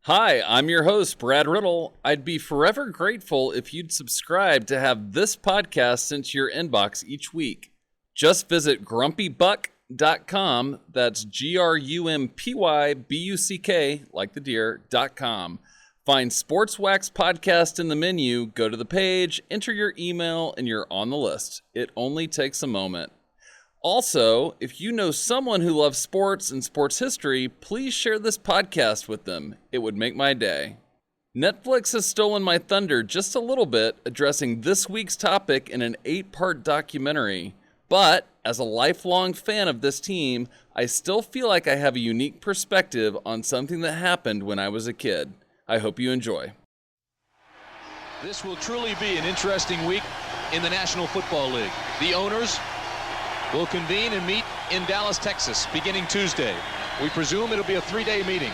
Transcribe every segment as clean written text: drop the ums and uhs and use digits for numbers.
Hi, I'm your host, Brad Riddle. I'd be forever grateful if you'd subscribe to have this podcast sent to your inbox each week. Just visit grumpybuck.com, that's GRUMPYBUCK, like the deer.com. Find Sports Wax Podcast in the menu, go to the page, enter your email, and you're on the list. It only takes a moment. Also, if you know someone who loves sports and sports history, please share this podcast with them. It would make my day. Netflix has stolen my thunder just a little bit, addressing this week's topic in an 8-part documentary. But, as a lifelong fan of this team, I still feel like I have a unique perspective on something that happened when I was a kid. I hope you enjoy. This will truly be an interesting week in the National Football League. The owners will convene and meet in Dallas, Texas, beginning Tuesday. We presume it'll be a 3-day meeting.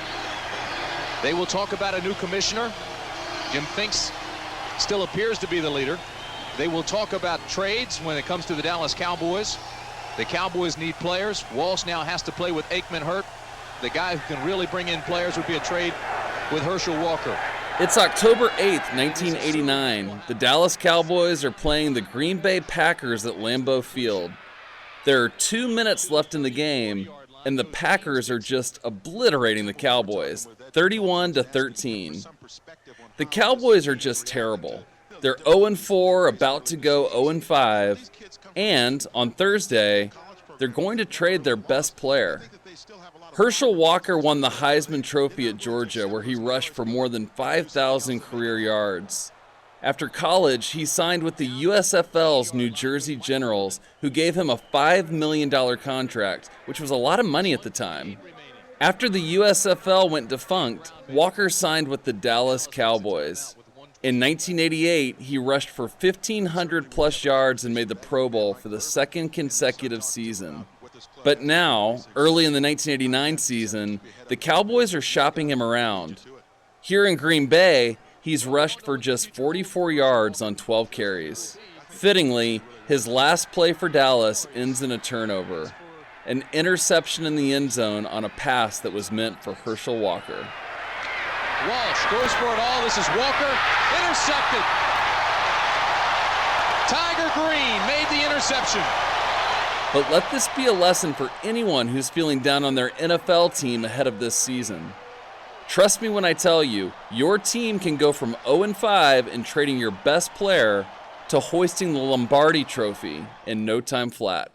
They will talk about a new commissioner. Jim Finks still appears to be the leader. They will talk about trades when it comes to the Dallas Cowboys. The Cowboys need players. Walsh now has to play with Aikman hurt. The guy who can really bring in players would be a trade with Herschel Walker. It's October 8th, 1989. The Dallas Cowboys are playing the Green Bay Packers at Lambeau Field. There are 2 minutes left in the game, and the Packers are just obliterating the Cowboys, 31-13. The Cowboys are just terrible. They're 0-4, about to go 0-5, and on Thursday, they're going to trade their best player. Herschel Walker won the Heisman Trophy at Georgia, where he rushed for more than 5,000 career yards. After college, he signed with the USFL's New Jersey Generals, who gave him a $5 million contract, which was a lot of money at the time. After the USFL went defunct, Walker signed with the Dallas Cowboys. In 1988, he rushed for 1,500-plus yards and made the Pro Bowl for the second consecutive season. But now, early in the 1989 season, the Cowboys are shopping him around. Here in Green Bay, he's rushed for just 44 yards on 12 carries. Fittingly, his last play for Dallas ends in a turnover, an interception in the end zone on a pass that was meant for Herschel Walker. Walsh goes for it all. This is Walker, intercepted. Tiger Green made the interception. But let this be a lesson for anyone who's feeling down on their NFL team ahead of this season. Trust me when I tell you, your team can go from 0-5 in trading your best player to hoisting the Lombardi Trophy in no time flat.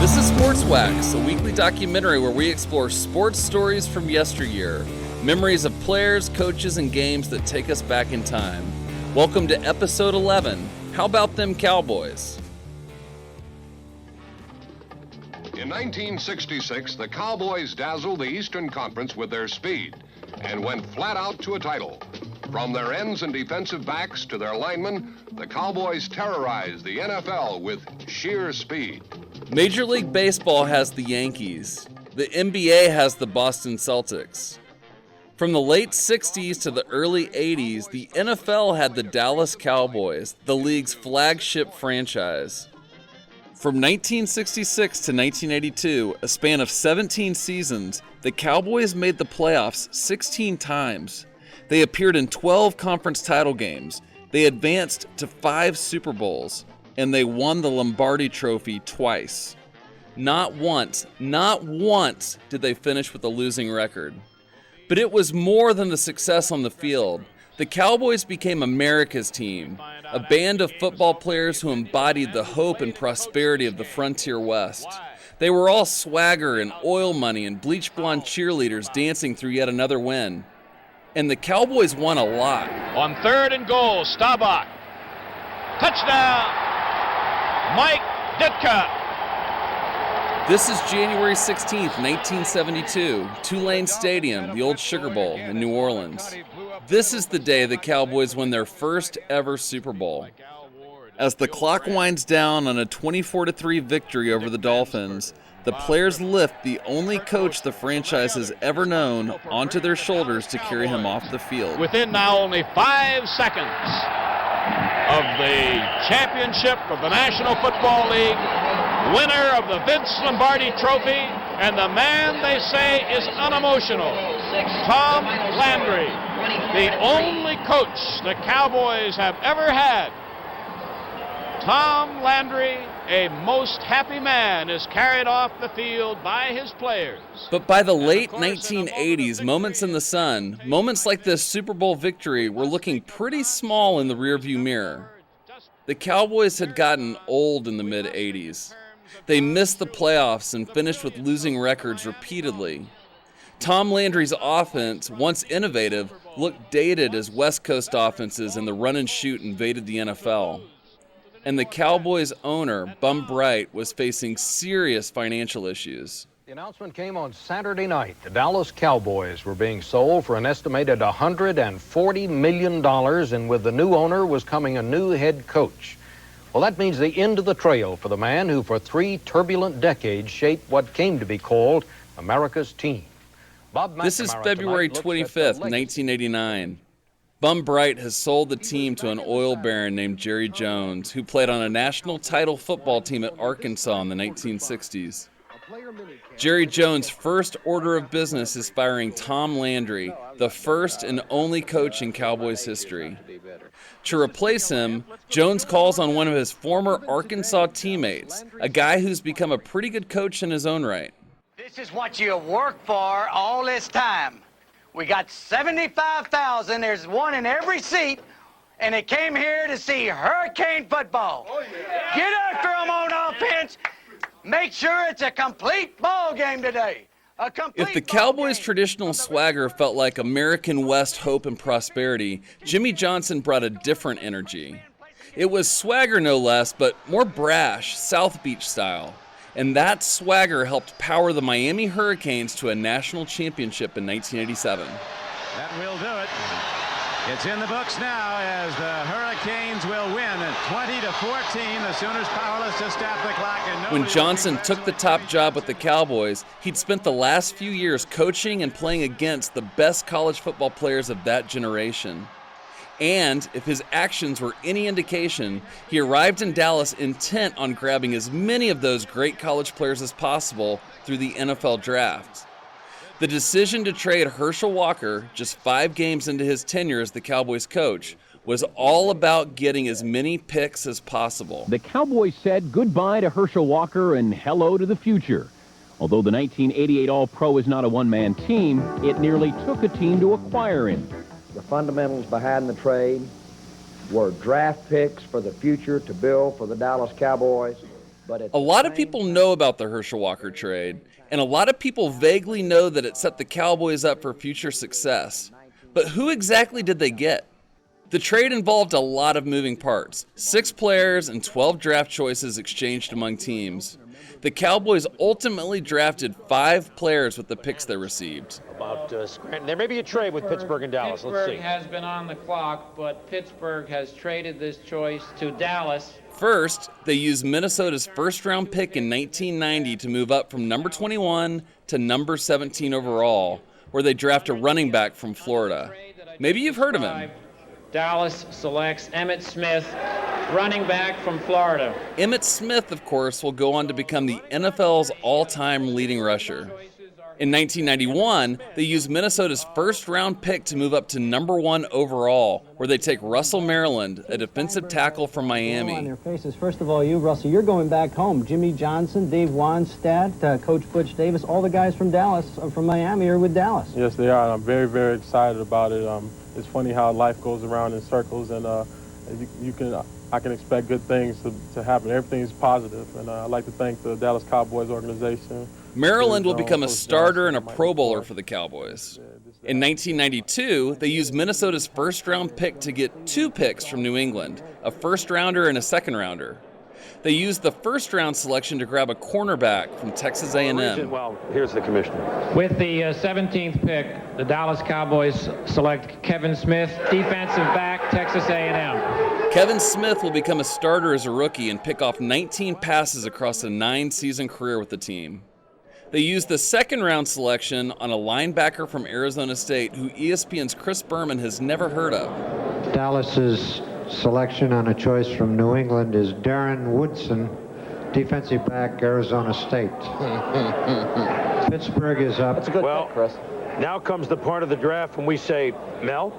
This is Sports Wax, a weekly documentary where we explore sports stories from yesteryear, memories of players, coaches, and games that take us back in time. Welcome to episode 11. How about them Cowboys? In 1966, the Cowboys dazzled the Eastern Conference with their speed and went flat out to a title. From their ends and defensive backs to their linemen, the Cowboys terrorized the NFL with sheer speed. Major League Baseball has the Yankees. The NBA has the Boston Celtics. From the late 60s to the early 80s, the NFL had the Dallas Cowboys, the league's flagship franchise. From 1966 to 1982, a span of 17 seasons, the Cowboys made the playoffs 16 times. They appeared in 12 conference title games. They advanced to 5 Super Bowls, and they won the Lombardi Trophy twice. Not once did they finish with a losing record. But it was more than the success on the field. The Cowboys became America's team, a band of football players who embodied the hope and prosperity of the frontier West. They were all swagger and oil money and bleach blonde cheerleaders dancing through yet another win. And the Cowboys won a lot. On 3rd and goal, Staubach. Touchdown, Mike Ditka. This is January 16th, 1972, Tulane Stadium, the old Sugar Bowl in New Orleans. This is the day the Cowboys win their first ever Super Bowl. As the clock winds down on a 24-3 victory over the Dolphins, the players lift the only coach the franchise has ever known onto their shoulders to carry him off the field. Within now only 5 seconds of the championship of the National Football League, winner of the Vince Lombardi Trophy, and the man they say is unemotional, Tom Landry, the only coach the Cowboys have ever had. Tom Landry, a most happy man, is carried off the field by his players. But by the late 1980s, moments in the sun, moments like this Super Bowl victory were looking pretty small in the rearview mirror. The Cowboys had gotten old in the mid-80s. They missed the playoffs and finished with losing records repeatedly. Tom Landry's offense, once innovative, looked dated as West Coast offenses and the run and shoot invaded the NFL. And the Cowboys' owner, Bum Bright, was facing serious financial issues. The announcement came on Saturday night. The Dallas Cowboys were being sold for an estimated $140 million, and with the new owner was coming a new head coach. Well, that means the end of the trail for the man who for 3 turbulent decades shaped what came to be called America's team. This is February 25th, 1989. Bum Bright has sold the team to an oil baron named Jerry Jones, who played on a national title football team at Arkansas in the 1960s. Jerry Jones' first order of business is firing Tom Landry, the first and only coach in Cowboys history. To replace him, Jones calls on one of his former Arkansas teammates, a guy who's become a pretty good coach in his own right. This is what you worked for all this time. We got 75,000, there's one in every seat, and they came here to see Hurricane football. Get after them on offense. Make sure it's a complete ball game today. If the Cowboys' traditional swagger felt like American West hope and prosperity, Jimmy Johnson brought a different energy. It was swagger no less, but more brash, South Beach style. And that swagger helped power the Miami Hurricanes to a national championship in 1987. That will do it. It's in the books now as the Hurricanes will win at 20-14. The Sooners powerless to stop the clock. And when Johnson took the top job with the Cowboys, he'd spent the last few years coaching and playing against the best college football players of that generation. And if his actions were any indication, he arrived in Dallas intent on grabbing as many of those great college players as possible through the NFL draft. The decision to trade Herschel Walker, just 5 games into his tenure as the Cowboys coach, was all about getting as many picks as possible. The Cowboys said goodbye to Herschel Walker and hello to the future. Although the 1988 All-Pro is not a one-man team, it nearly took a team to acquire him. The fundamentals behind the trade were draft picks for the future to build for the Dallas Cowboys. But a lot of people know about the Herschel Walker trade, and a lot of people vaguely know that it set the Cowboys up for future success. But who exactly did they get? The trade involved a lot of moving parts, 6 players and 12 draft choices exchanged among teams. The Cowboys ultimately drafted 5 players with the picks they received. There may be a trade with Pittsburgh and Dallas. Let's see. Pittsburgh has been on the clock, but Pittsburgh has traded this choice to Dallas. First, they used Minnesota's first-round pick in 1990 to move up from number 21 to number 17 overall, where they draft a running back from Florida. Maybe you've heard of him. Dallas selects Emmitt Smith, running back from Florida. Emmitt Smith, of course, will go on to become the NFL's all-time leading rusher. In 1991, they used Minnesota's first-round pick to move up to number 1 overall, where they take Russell Maryland, a defensive tackle from Miami. On their faces. First of all, you, Russell, you're going back home. Jimmy Johnson, Dave Wanstadt, Coach Butch Davis, all the guys from Dallas, from Miami, are with Dallas. Yes, they are. I'm very, very excited about it. It's funny how life goes around in circles, and I can expect good things to happen. Everything's positive, and I'd like to thank the Dallas Cowboys organization. Maryland will become a starter and a Pro Bowler for the Cowboys. In 1992, they used Minnesota's first-round pick to get 2 picks from New England, a first-rounder and a second-rounder. They used the first-round selection to grab a cornerback from Texas A&M. Well, here's the commissioner. With the 17th pick, the Dallas Cowboys select Kevin Smith, defensive back, Texas A&M. Kevin Smith will become a starter as a rookie and pick off 19 passes across a 9-season career with the team. They used the second-round selection on a linebacker from Arizona State who ESPN's Chris Berman has never heard of. Dallas's selection on a choice from New England is Darren Woodson, defensive back, Arizona State. Pittsburgh is up. That's a good pick, Chris. Now comes the part of the draft when we say, Mel?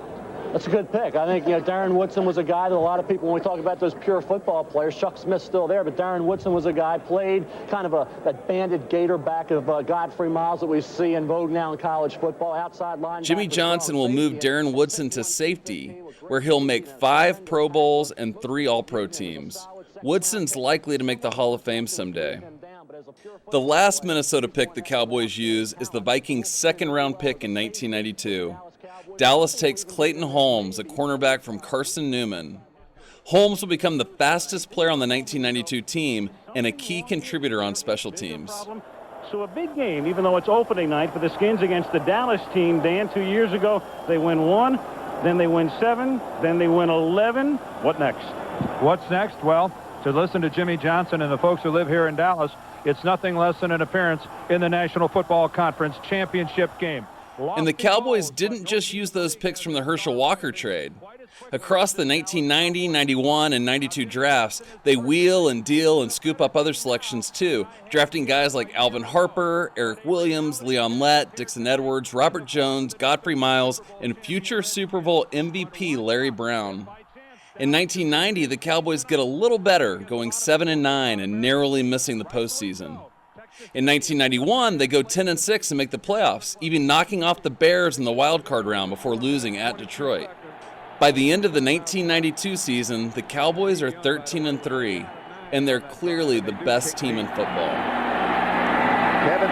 That's a good pick. I think, Darren Woodson was a guy that a lot of people, when we talk about those pure football players, Chuck Smith's still there, but Darren Woodson was a guy, played kind of that banded gator back of Godfrey Miles that we see in vogue now in college football, outside line. Jimmy Johnson will move Darren Woodson to safety, where he'll make 5 Pro Bowls and 3 All-Pro teams. Woodson's likely to make the Hall of Fame someday. The last Minnesota pick the Cowboys use is the Vikings' second-round pick in 1992. Dallas takes Clayton Holmes, a cornerback from Carson Newman. Holmes will become the fastest player on the 1992 team and a key contributor on special teams. So a big game, even though it's opening night for the Skins against the Dallas team. Dan, 2 years ago, they win 1, then they win 7, then they win 11. What next? What's next? Well, to listen to Jimmy Johnson and the folks who live here in Dallas, it's nothing less than an appearance in the National Football Conference championship game. And the Cowboys didn't just use those picks from the Herschel Walker trade. Across the 1990, 91, and 92 drafts, they wheel and deal and scoop up other selections too, drafting guys like Alvin Harper, Eric Williams, Leon Lett, Dixon Edwards, Robert Jones, Godfrey Miles, and future Super Bowl MVP Larry Brown. In 1990, the Cowboys get a little better, going 7-9 and narrowly missing the postseason. In 1991, they go 10-6 and make the playoffs, even knocking off the Bears in the wild card round before losing at Detroit. By the end of the 1992 season, the Cowboys are 13-3, and they're clearly the best team in football. Kevin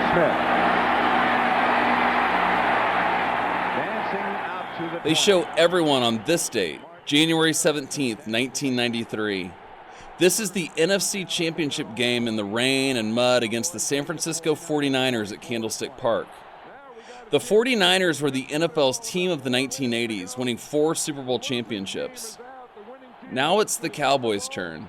Smith. They show everyone on this date, January 17th, 1993. This is the NFC Championship game in the rain and mud against the San Francisco 49ers at Candlestick Park. The 49ers were the NFL's team of the 1980s, winning 4 Super Bowl championships. Now it's the Cowboys' turn.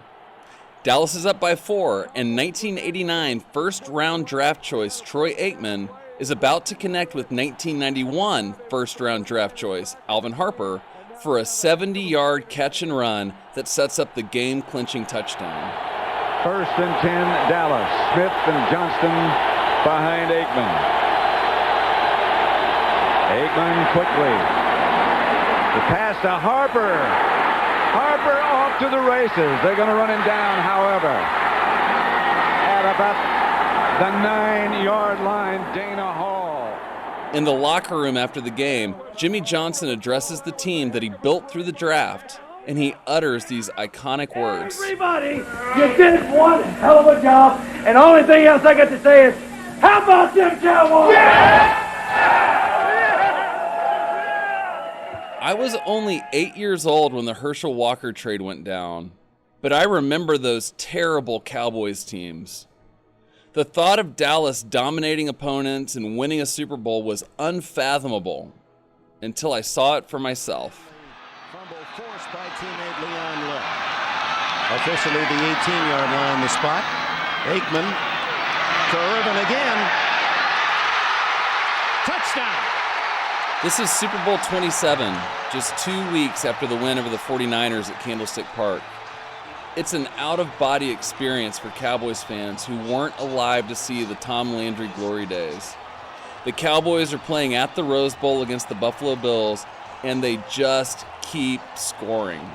Dallas is up by 4, and 1989 first-round draft choice Troy Aikman is about to connect with 1991 first-round draft choice Alvin Harper for a 70-yard catch and run that sets up the game-clinching touchdown. 1st and 10, Dallas. Smith and Johnston behind Aikman. Aikman quickly. The pass to Harper. Harper off to the races. They're going to run him down, however. At about the 9-yard line, Dana Hall. In the locker room after the game, Jimmy Johnson addresses the team that he built through the draft, and he utters these iconic words. Everybody, you did one hell of a job, and the only thing else I got to say is, how about them Cowboys? Yeah! I was only 8 years old when the Herschel Walker trade went down, but I remember those terrible Cowboys teams. The thought of Dallas dominating opponents and winning a Super Bowl was unfathomable until I saw it for myself. Fumble forced by teammate Leon Lett. Officially the 18-yard line, the spot. Aikman to Irvin again. Touchdown! This is Super Bowl 27, just 2 weeks after the win over the 49ers at Candlestick Park. It's an out-of-body experience for Cowboys fans who weren't alive to see the Tom Landry glory days. The Cowboys are playing at the Rose Bowl against the Buffalo Bills, and they just keep scoring.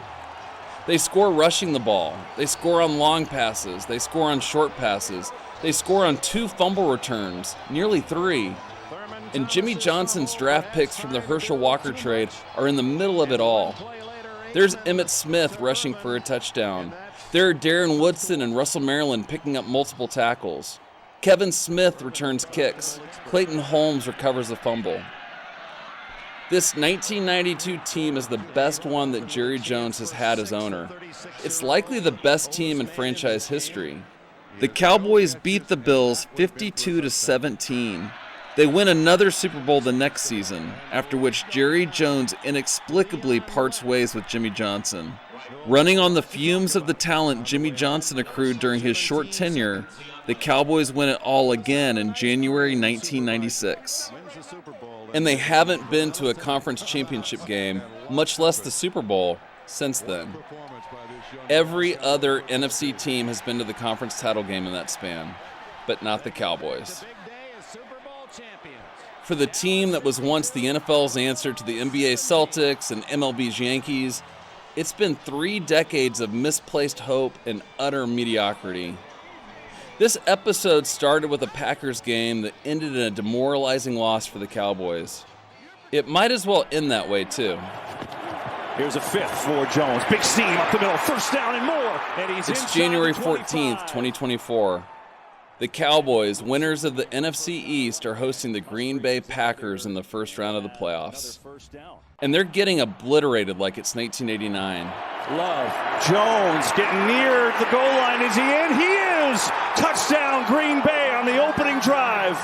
They score rushing the ball. They score on long passes. They score on short passes. They score on 2 fumble returns, nearly 3. And Jimmy Johnson's draft picks from the Herschel Walker trade are in the middle of it all. There's Emmitt Smith rushing for a touchdown. There are Darren Woodson and Russell Maryland picking up multiple tackles. Kevin Smith returns kicks. Clayton Holmes recovers a fumble. This 1992 team is the best one that Jerry Jones has had as owner. It's likely the best team in franchise history. The Cowboys beat the Bills 52-17. They win another Super Bowl the next season, after which Jerry Jones inexplicably parts ways with Jimmy Johnson. Running on the fumes of the talent Jimmy Johnson accrued during his short tenure, the Cowboys win it all again in January 1996. And they haven't been to a conference championship game, much less the Super Bowl, since then. Every other NFC team has been to the conference title game in that span, but not the Cowboys. For the team that was once the NFL's answer to the NBA Celtics and MLB's Yankees, it's been 3 decades of misplaced hope and utter mediocrity. This episode started with a Packers game that ended in a demoralizing loss for the Cowboys. It might as well end that way, too. Here's a 5th for Jones. Big seam up the middle, first down and more. And it's January 14th, 2024. The Cowboys, winners of the NFC East, are hosting the Green Bay Packers in the first round of the playoffs. And they're getting obliterated like it's 1989. Love, Jones getting near the goal line. Is he in? He is! Touchdown, Green Bay on the opening drive.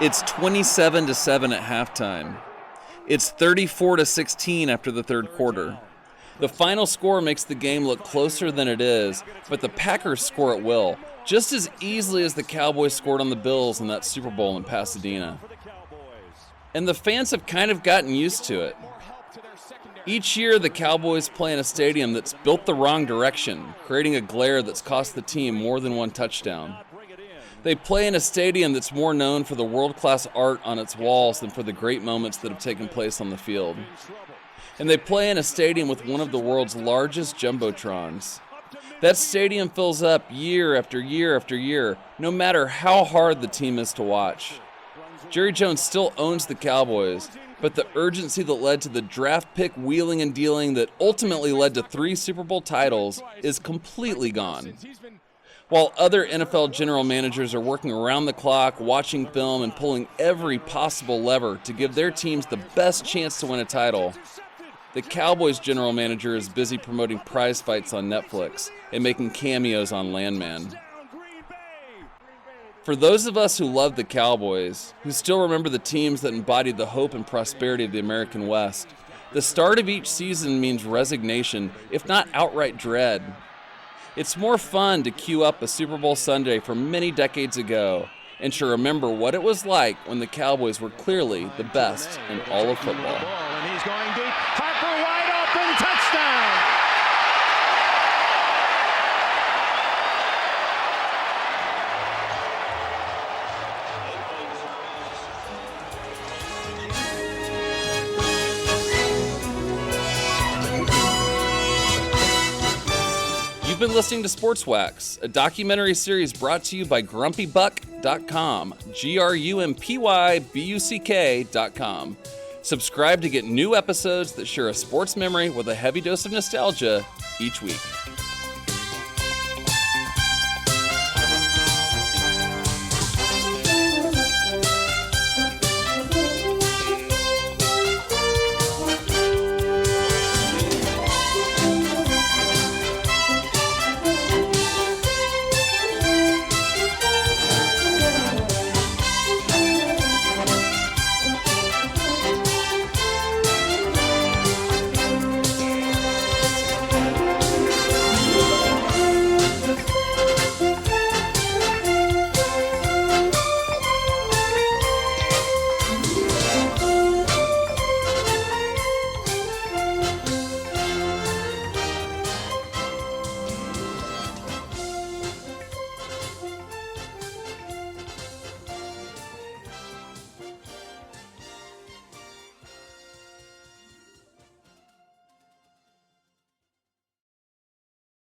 It's 27-7 at halftime. It's 34-16 after the third quarter. The final score makes the game look closer than it is, but the Packers score at will, just as easily as the Cowboys scored on the Bills in that Super Bowl in Pasadena. And the fans have kind of gotten used to it. Each year, the Cowboys play in a stadium that's built the wrong direction, creating a glare that's cost the team more than one touchdown. They play in a stadium that's more known for the world-class art on its walls than for the great moments that have taken place on the field. And they play in a stadium with one of the world's largest jumbotrons. That stadium fills up year after year after year, no matter how hard the team is to watch. Jerry Jones still owns the Cowboys, but the urgency that led to the draft pick wheeling and dealing that ultimately led to 3 Super Bowl titles is completely gone. While other NFL general managers are working around the clock, watching film, and pulling every possible lever to give their teams the best chance to win a title, the Cowboys general manager is busy promoting prize fights on Netflix and making cameos on Landman. For those of us who love the Cowboys, who still remember the teams that embodied the hope and prosperity of the American West, the start of each season means resignation, if not outright dread. It's more fun to queue up a Super Bowl Sunday from many decades ago and to remember what it was like when the Cowboys were clearly the best in all of football. And he's going deep. Harper wide open, touchdown! You've been listening to Sports Wax, a documentary series brought to you by GrumpyBuck.com, GrumpyBuck.com. Subscribe to get new episodes that share a sports memory with a heavy dose of nostalgia each week.